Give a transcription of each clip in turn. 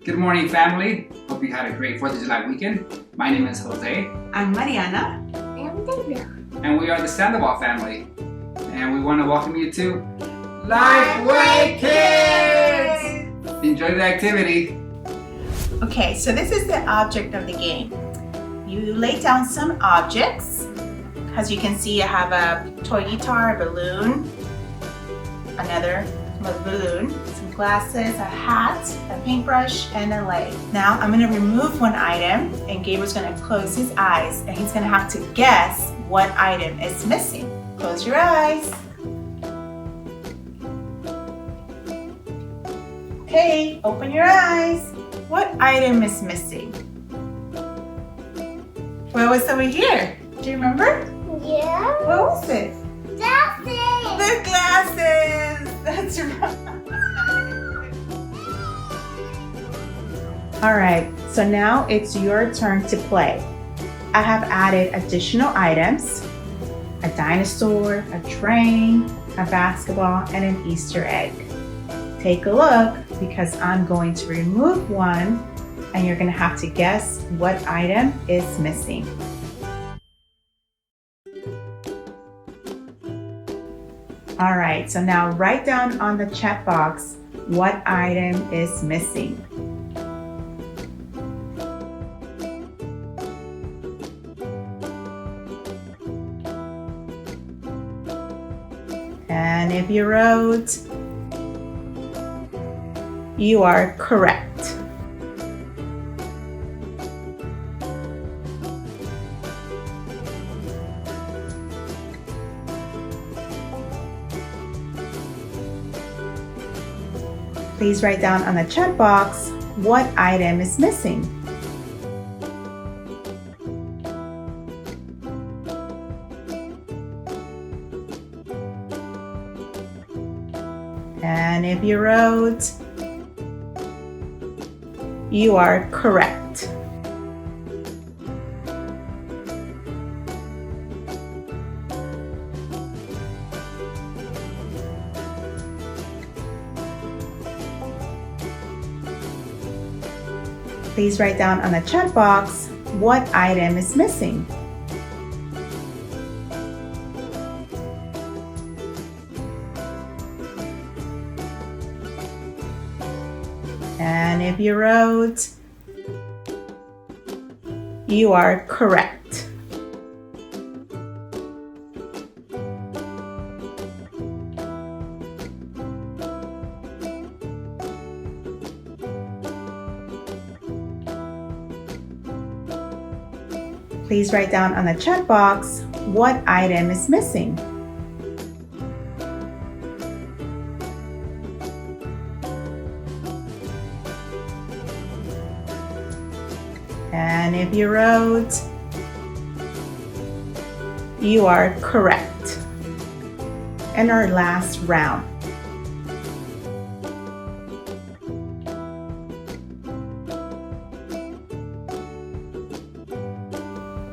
Good morning, family. Hope you had a great 4th of July weekend. My name is Jose. I'm Mariana. I'm David. And we are the Sandoval family. And we want to welcome you to Lifeway Kids! Enjoy the activity. Okay, so this is the object of the game. You lay down some objects. As you can see, I have a toy guitar, a balloon, another balloon, some glasses, a hat, a paintbrush, and a leg. Now I'm going to remove one item and Gabriel's going to close his eyes and he's going to have to guess what item is missing. Close your eyes. Okay, open your eyes. What item is missing? What was over here? Do you remember? Yeah. What was it? Glasses. The glasses! That's right. Alright, so now it's your turn to play. I have added additional items, a dinosaur, a train, a basketball, and an Easter egg. Take a look because I'm going to remove one and you're going to have to guess what item is missing. All right, so now write down on the chat box what item is missing. And if you wrote, you are correct. Please write down on the chat box what item is missing. And if you wrote, you are correct. Please write down on the chat box what item is missing. And if you wrote, you are correct. Please write down on the chat box what item is missing. And if you wrote, you are correct. And our last round.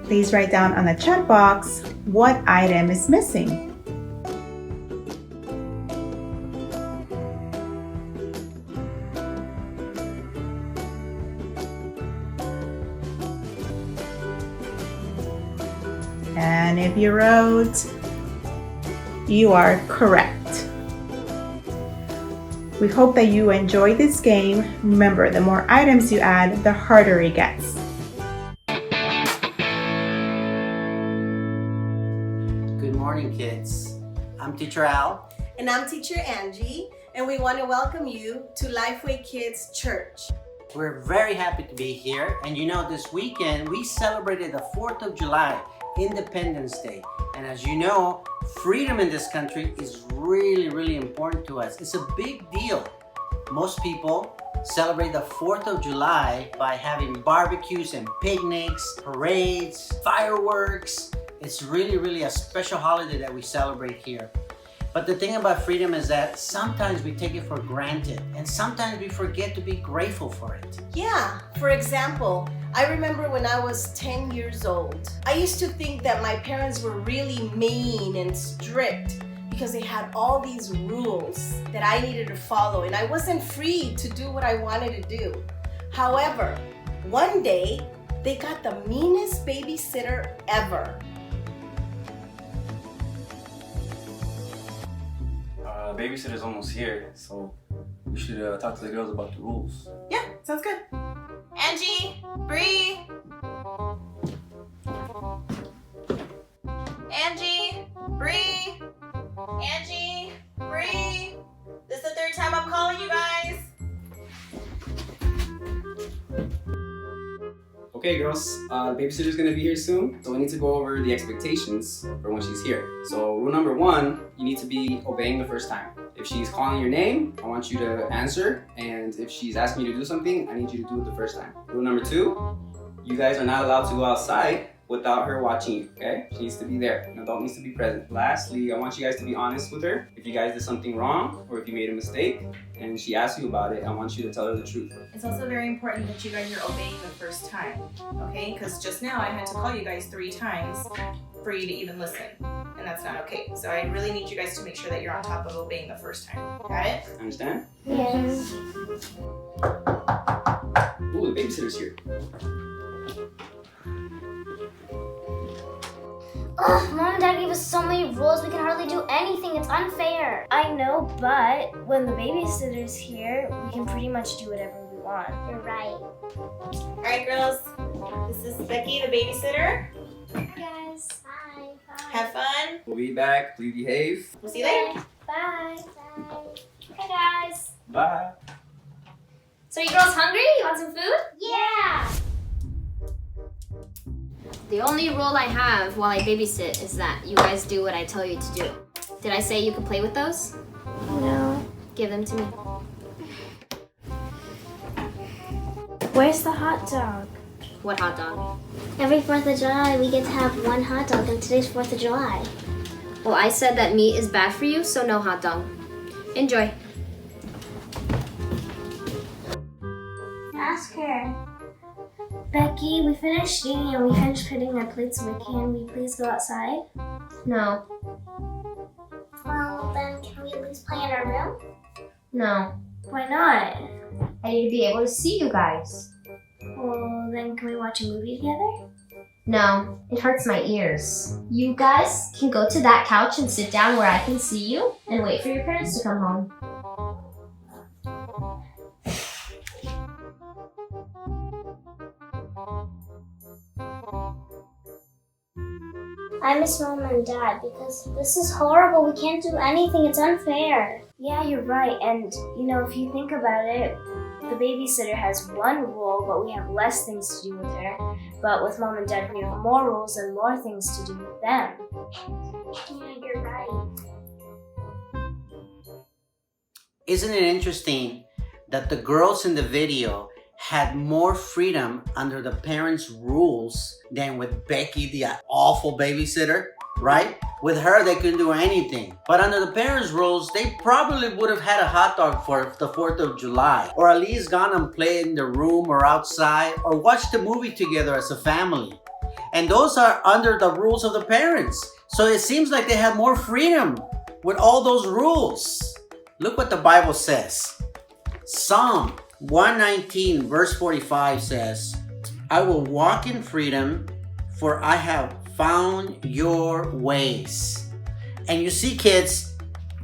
Please write down on the chat box what item is missing. And if you wrote, you are correct. We hope that you enjoyed this game. Remember, the more items you add, the harder it gets. Good morning, kids. I'm Teacher Al. And I'm Teacher Angie, and we want to welcome you to Lifeway Kids Church. We're very happy to be here, and you know, this weekend we celebrated the 4th of July, Independence Day. And as you know, freedom in this country is really important to us. It's a big deal. Most people celebrate the 4th of July by having barbecues and picnics, parades, fireworks. It's really a special holiday that we celebrate here. But the thing about freedom is that sometimes we take it for granted and sometimes we forget to be grateful for it. Yeah, for example, I remember when I was 10 years old, I used to think that my parents were really mean and strict because they had all these rules that I needed to follow and I wasn't free to do what I wanted to do. However, one day they got the meanest babysitter ever. Babysitter's almost here, so we should talk to the girls about the rules. Yeah, sounds good. Angie, Bree. Angie, Bree. Angie, Bree. This is the third time I'm calling you guys. Okay, girls, the babysitter's gonna be here soon, so we need to go over the expectations for when she's here. So rule number 1, you need to be obeying the first time. If she's calling your name, I want you to answer, and if she's asking you to do something, I need you to do it the first time. Rule number 2, you guys are not allowed to go outside without her watching you, okay? She needs to be there. An adult needs to be present. Lastly, I want you guys to be honest with her. If you guys did something wrong, or if you made a mistake, and she asks you about it, I want you to tell her the truth. It's also very important that you guys are obeying the first time, okay? Because just now I had to call you guys 3 times for you to even listen, and that's not okay. So I really need you guys to make sure that you're on top of obeying the first time. Got it? Understand? Yes. Ooh, the babysitter's here. Ugh, Mom and Dad gave us so many rules, we can hardly do anything. It's unfair. I know, but when the babysitter's here, we can pretty much do whatever we want. You're right. All right, girls. This is Becky, the babysitter. Hi, guys. Bye. Bye. Have fun. We'll be back. Please behave. We'll see you later. Bye. Bye. Hi, guys. Bye. So you girls hungry? You want some food? Yeah. The only rule I have while I babysit is that you guys do what I tell you to do. Did I say you could play with those? No. Give them to me. Where's the hot dog? What hot dog? Every 4th of July, we get to have one hot dog, and today's 4th of July. Well, I said that meat is bad for you, so no hot dog. Enjoy. Ask her. Becky, we finished eating and we finished putting our plates away. Can we please go outside? No. Well, then can we at least play in our room? No. Why not? I need to be able to see you guys. Well, then can we watch a movie together? No. It hurts my ears. You guys can go to that couch and sit down where I can see you and wait for your parents to come home. I miss Mom and Dad because this is horrible. We can't do anything. It's unfair. Yeah, you're right. And, you know, if you think about it, the babysitter has one rule, but we have less things to do with her. But with Mom and Dad, we have more rules and more things to do with them. Yeah, you're right. Isn't it interesting that the girls in the video had more freedom under the parents' rules than with Becky, the awful babysitter, right? With her, they couldn't do anything. But under the parents' rules, they probably would have had a hot dog for the 4th of July, or at least gone and played in the room or outside, or watched a movie together as a family. And those are under the rules of the parents. So it seems like they have more freedom with all those rules. Look what the Bible says. Psalm 119 verse 45 says, I will walk in freedom, for I have found your ways. And you see, kids,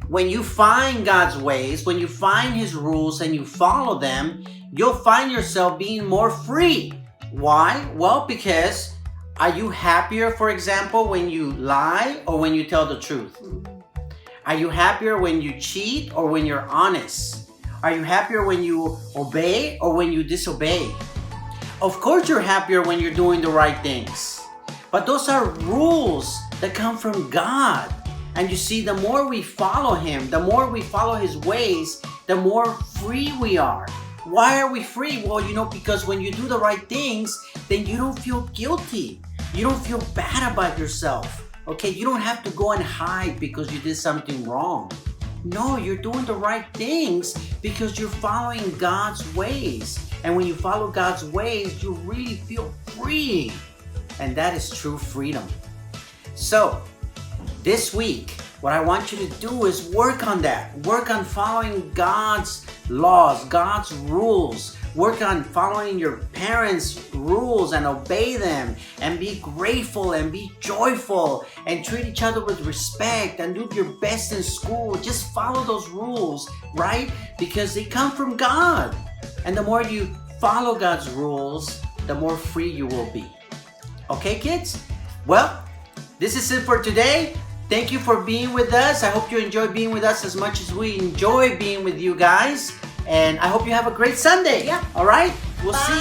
when you find God's ways, when you find His rules and you follow them, you'll find yourself being more free. Why? Well, because are you happier, for example, when you lie or when you tell the truth? Are you happier when you cheat or when you're honest? Are you happier when you obey or when you disobey? Of course you're happier when you're doing the right things. But those are rules that come from God. And you see, the more we follow Him, the more we follow His ways, the more free we are. Why are we free? Well, you know, because when you do the right things, then you don't feel guilty. You don't feel bad about yourself. Okay, you don't have to go and hide because you did something wrong. No, you're doing the right things because you're following God's ways. And when you follow God's ways, you really feel free. And that is true freedom. So, this week, what I want you to do is work on that. Work on following God's laws, God's rules. work on following your parents' rules and obey them, and be grateful and be joyful and treat each other with respect and do your best in school. Just follow those rules, right? Because they come from God. And the more you follow God's rules, the more free you will be. Okay, kids? Well, this is it for today. Thank you for being with us. I hope you enjoy being with us as much as we enjoy being with you guys. And I hope you have a great Sunday. Yeah. All right? We'll see you